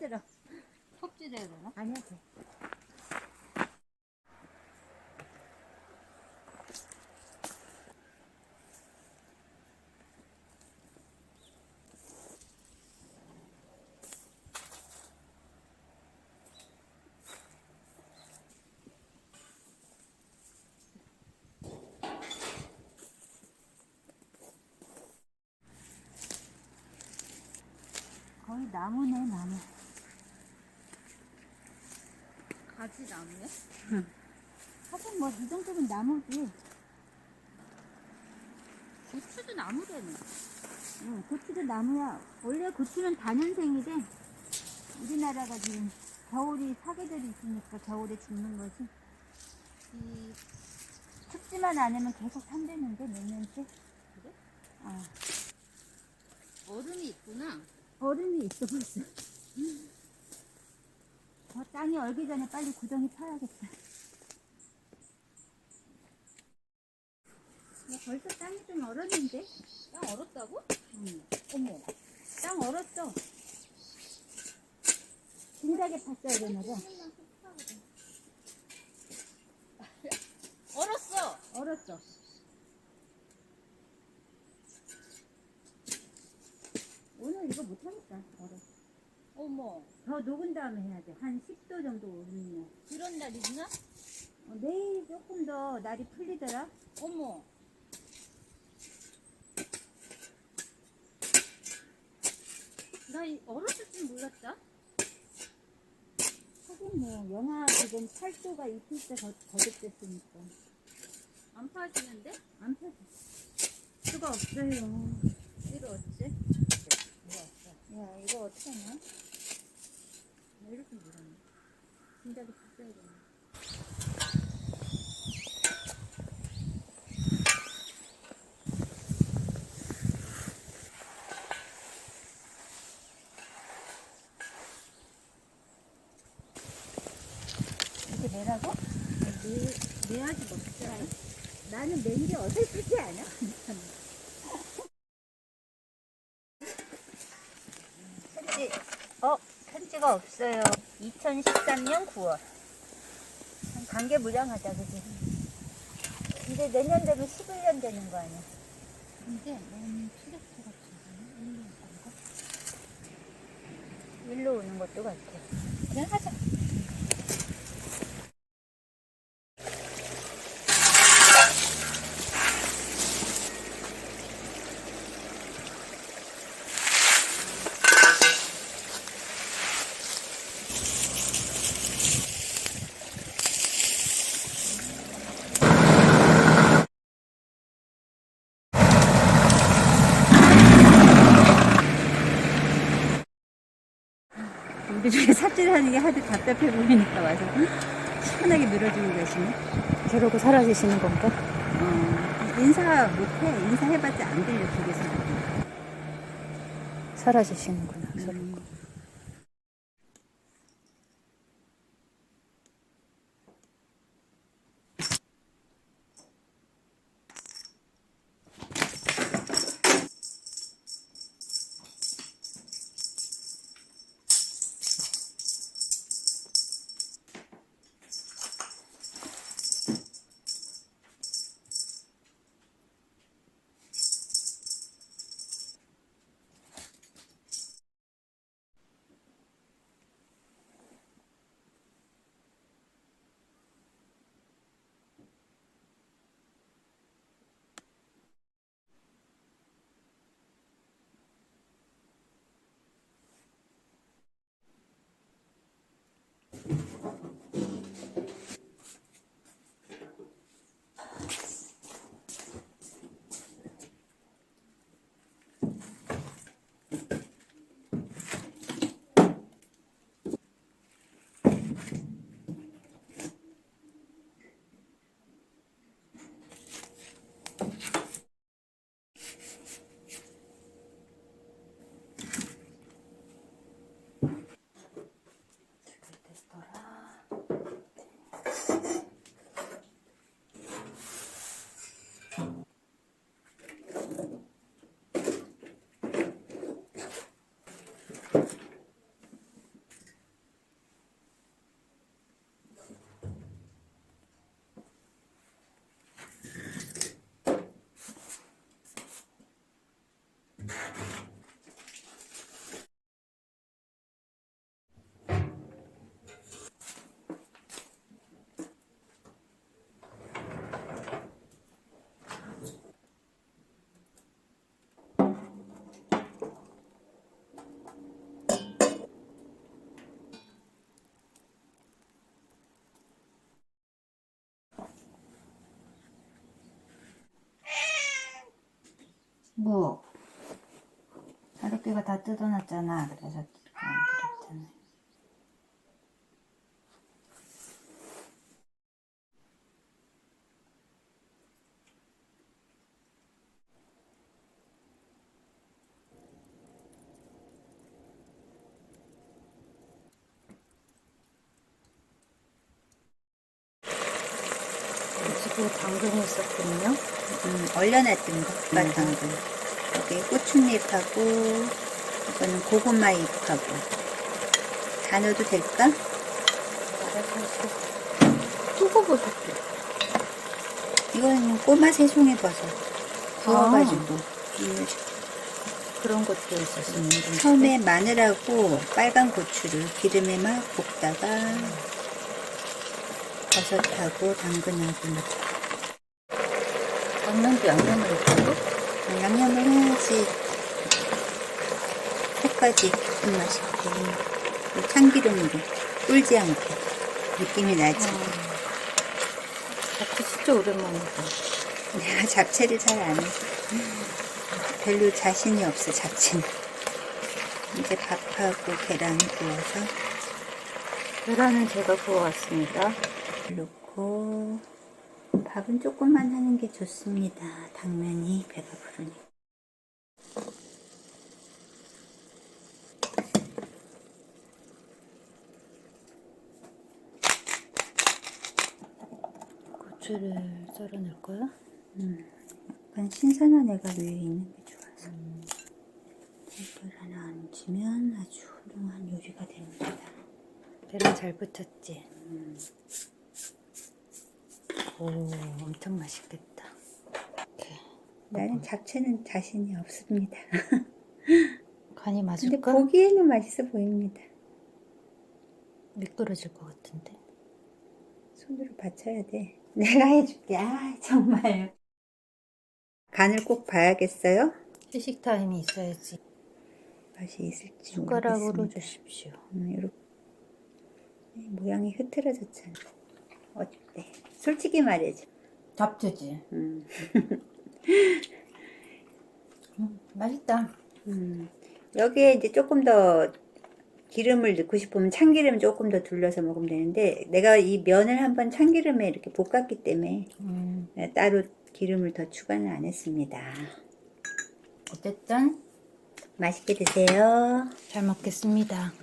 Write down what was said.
힘들어. 톱질해야 되나? 아니야, 돼. 거의 나무네, 나무. 가지 나무야? 하긴 뭐, 이 정도면 나무지. 고추도 나무래네. 응, 고추도 나무야. 원래 고추는 다년생이래. 우리나라가 지금 겨울이 사계절이 있으니까 겨울에 죽는 거지. 이 춥지만 않으면 계속 산대는데 몇 년째. 그래? 어. 얼음이 있구나. 얼음이 있어 벌써. 땅이 얼기 전에 빨리 구덩이 파야겠다. 야, 벌써 땅이 좀 얼었는데? 땅 얼었다고? 응. 어머. 땅 얼었어. 진작에 팠어야 되나 봐. 얼었어. 얼었어. 오늘 이거 못하겠다. 얼어. 어머. 더 녹은 다음에 해야 돼. 한 10도 정도 오르면. 그런 날 있나? 내일 조금 더 날이 풀리더라. 어머. 나 얼었을 줄 몰랐다. 하긴 뭐 영하 지금 8도가 이틀째 거듭됐으니까 안 파지는데? 안 펴져. 수가 없어요. 이거 어째? 야, 이거 어떻게 하냐? 나 이렇게 물었네. 진작에 팠어야 되나. 이렇게 내라고? 내야지 먹자. 나는 맨게 어설프지 않아? 편지가 없어요. 2013년 9월. 관계무량하다, 그지? 이제 내년 되면 11년 되는 거 아니야? 근데 너무 트랙터 같은 거. 일로 오는 것도 같아. 그냥 하자. 우리 중에 삽질하는 게 하도 답답해 보이니까 와서 시원하게 밀어주고 계시네. 저러고 사라지시는 건가? 인사 못해. 인사해봤자 안 들려, 되게 사람. 사라지시는구나. 저러고. 뭐 가르개가 다 뜯어놨잖아. 그래서 이렇게 만들었잖아. 지금 당근이 있었군요. 얼려놨던 거, 당근. 여기 고춧잎하고, 이거는 고구마 잎하고. 다 넣어도 될까? 알아서 뜯어보셨죠? 이거는 꼬마 새송이 버섯. 구워가지고. 그런 것도 있었어요. 처음에 마늘하고 빨간 고추를 기름에 막 볶다가 버섯하고 당근하고 넣고. 당면도 양념을 했다고? 양념을 해야지 속까지 깊은 맛이 되고 참기름으로 꿀지 않게 느낌이 나지. 잡채 진짜 오랜만이다. 내가 잡채를 잘 안 해서 별로 자신이 없어. 잡채는 이제 밥하고 계란 구워서 계란은 제가 구워왔습니다. 넣고 밥은 조금만 하는 게 좋습니다. 당면이 배가 부르니까. 고추를 썰어낼 거야? 약간 신선한 애가 위에 있는 게 좋아서. 계란 하나 얹으면 아주 훌륭한 요리가 됩니다. 계란 잘 붙었지? 오, 엄청 맛있겠다. 이렇게. 나는 잡채는 자신이 없습니다. 간이 근데 맞을까? 보기에는 맛있어 보입니다. 미끄러질 것 같은데. 손으로 받쳐야 돼. 내가 해줄게. 아, 정말. 간을 꼭 봐야겠어요? 휴식 타임이 있어야지. 맛이 있을지 숟가락으로 모르겠습니다. 주십시오. 이렇게 모양이 흐트러졌잖아. 어때? 솔직히 말해줘. 잡채지? 맛있다. 여기에 이제 조금 더 기름을 넣고 싶으면 참기름 조금 더 둘러서 먹으면 되는데, 내가 이 면을 한번 참기름에 이렇게 볶았기 때문에 따로 기름을 더 추가는 안 했습니다. 어쨌든 맛있게 드세요. 잘 먹겠습니다.